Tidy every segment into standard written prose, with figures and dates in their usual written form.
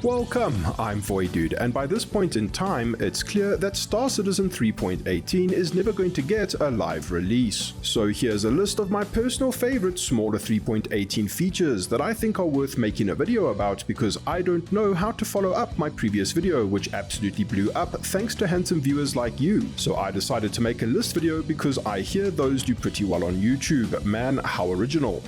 Welcome, I'm Voidude, and by this point in time, it's clear that Star Citizen 3.18 is never going to get a live release. So here's a list of my personal favorite smaller 3.18 features that I think are worth making a video about because I don't know how to follow up my previous video, which absolutely blew up thanks to handsome viewers like you. So I decided to make a list video because I hear those do pretty well on YouTube. Man, how original.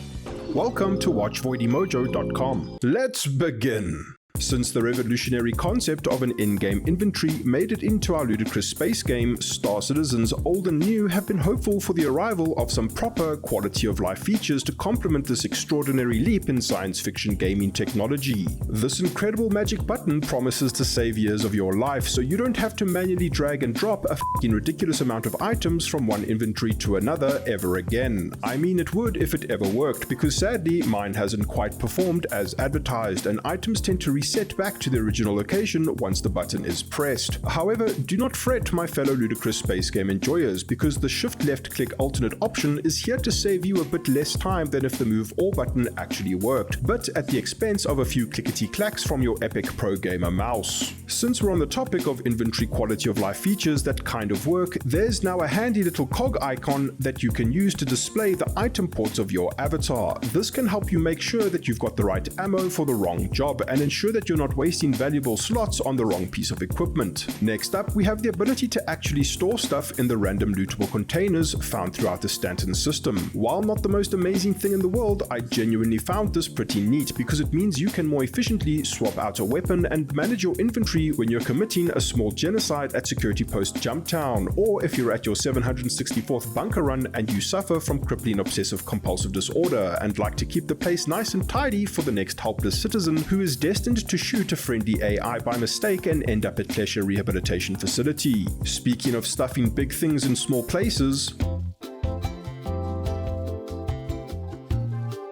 Welcome to WatchVoidyMojo.com. Let's begin. Since the revolutionary concept of an in-game inventory made it into our ludicrous space game, Star Citizens old and new have been hopeful for the arrival of some proper quality-of-life features to complement this extraordinary leap in science fiction gaming technology. This incredible magic button promises to save years of your life so you don't have to manually drag and drop a f***ing ridiculous amount of items from one inventory to another ever again. I mean, it would if it ever worked, because sadly mine hasn't quite performed as advertised and items tend to reset back to the original location once the button is pressed. However, do not fret, my fellow ludicrous space game enjoyers, because the shift left click alternate option is here to save you a bit less time than if the move all button actually worked, but at the expense of a few clickety clacks from your epic pro gamer mouse. Since we're on the topic of inventory quality of life features that kind of work, there's now a handy little cog icon that you can use to display the item ports of your avatar. This can help you make sure that you've got the right ammo for the wrong job and ensure that you're not wasting valuable slots on the wrong piece of equipment. Next up, we have the ability to actually store stuff in the random lootable containers found throughout the Stanton system. While not the most amazing thing in the world, I genuinely found this pretty neat because it means you can more efficiently swap out a weapon and manage your inventory when you're committing a small genocide at Security Post Jumptown, or if you're at your 764th bunker run and you suffer from crippling obsessive compulsive disorder and like to keep the place nice and tidy for the next helpless citizen who is destined to shoot a friendly AI by mistake and end up at Klesha Rehabilitation Facility. Speaking of stuffing big things in small places,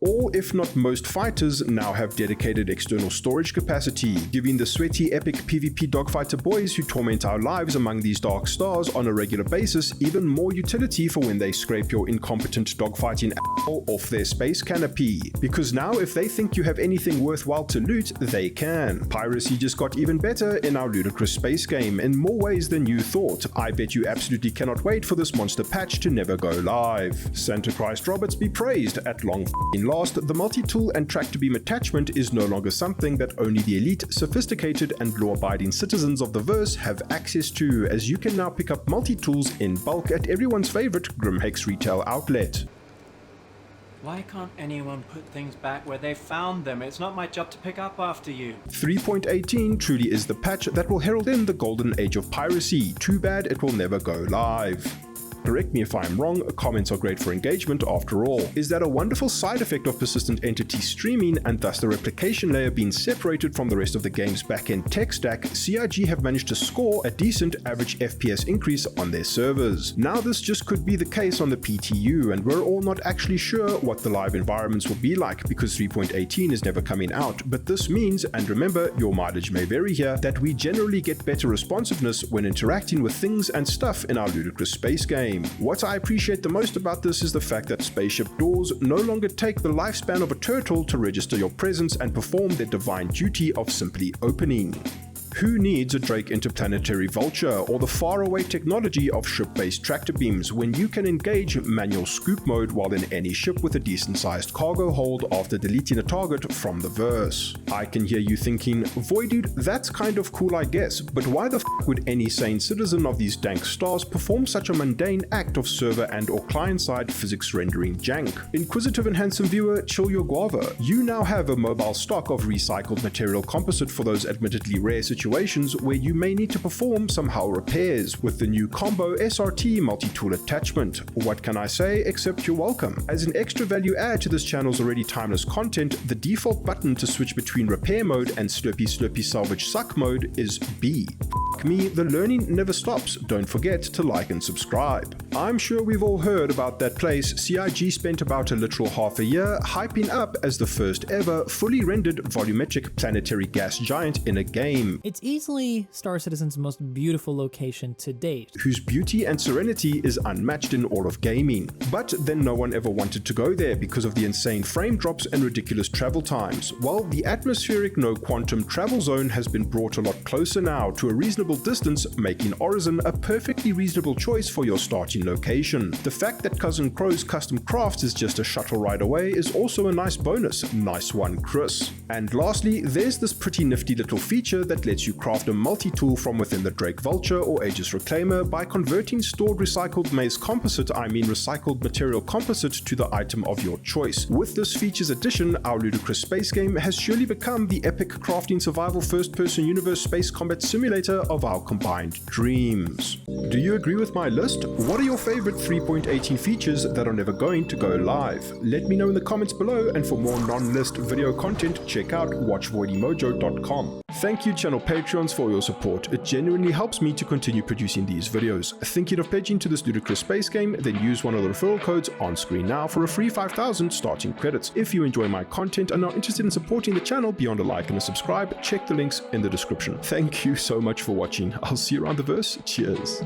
all, if not most, fighters now have dedicated external storage capacity, giving the sweaty epic PvP dogfighter boys who torment our lives among these dark stars on a regular basis even more utility for when they scrape your incompetent dogfighting asshole off their space canopy. Because now if they think you have anything worthwhile to loot, they can. Piracy just got even better in our ludicrous space game in more ways than you thought. I bet you absolutely cannot wait for this monster patch to never go live. Santa Christ Roberts be praised, at long f***ing last, the multi-tool and track-to-beam attachment is no longer something that only the elite, sophisticated and law-abiding citizens of the verse have access to, as you can now pick up multi-tools in bulk at everyone's favorite GrimHEX retail outlet. Why can't anyone put things back where they found them? It's not my job to pick up after you. 3.18 truly is the patch that will herald in the golden age of piracy. Too bad it will never go live. Correct me if I'm wrong, comments are great for engagement after all. Is that a wonderful side effect of persistent entity streaming and thus the replication layer being separated from the rest of the game's backend tech stack, CIG have managed to score a decent average FPS increase on their servers. Now this just could be the case on the PTU, and we're all not actually sure what the live environments will be like because 3.18 is never coming out, but this means, and remember your mileage may vary here, that we generally get better responsiveness when interacting with things and stuff in our ludicrous space game. What I appreciate the most about this is the fact that spaceship doors no longer take the lifespan of a turtle to register your presence and perform their divine duty of simply opening. Who needs a Drake interplanetary vulture or the faraway technology of ship-based tractor beams when you can engage manual scoop mode while in any ship with a decent-sized cargo hold after deleting a target from the verse? I can hear you thinking, Voidude, that's kind of cool I guess, but why the f*** would any sane citizen of these dank stars perform such a mundane act of server and or client-side physics rendering jank? Inquisitive and handsome viewer, chill your guava. You now have a mobile stock of recycled material composite for those admittedly rare situations where you may need to perform some hull repairs with the new combo SRT multi-tool attachment. What can I say except you're welcome? As an extra value add to this channel's already timeless content, the default button to switch between repair mode and slurpy salvage suck mode is B. F*** me, the learning never stops. Don't forget to like and subscribe. I'm sure we've all heard about that place CIG spent about a literal half a year hyping up as the first ever fully rendered volumetric planetary gas giant in a game. It's It's easily Star Citizen's most beautiful location to date, whose beauty and serenity is unmatched in all of gaming. But then no one ever wanted to go there because of the insane frame drops and ridiculous travel times. Well, the atmospheric no quantum travel zone has been brought a lot closer now to a reasonable distance, making Orison a perfectly reasonable choice for your starting location. The fact that Cousin Crow's custom crafts is just a shuttle ride away is also a nice bonus. Nice one, Chris. And lastly, there's this pretty nifty little feature that lets you craft a multi-tool from within the Drake Vulture or Aegis Reclaimer by converting stored recycled maze composite, recycled material composite, to the item of your choice. With this feature's addition, our ludicrous space game has surely become the epic crafting survival first-person universe space combat simulator of our combined dreams. Do you agree with my list? What are your favorite 3.18 features that are never going to go live? Let me know in the comments below, and for more non-list video content, check out watchvoidymojo.com. Thank you channel Patreons for your support. It genuinely helps me to continue producing these videos. Thinking of pledging to this ludicrous space game? Then use one of the referral codes on screen now for a free 5,000 starting credits. If you enjoy my content and are interested in supporting the channel beyond a like and a subscribe, check the links in the description. Thank you so much for watching. I'll see you around the verse. Cheers.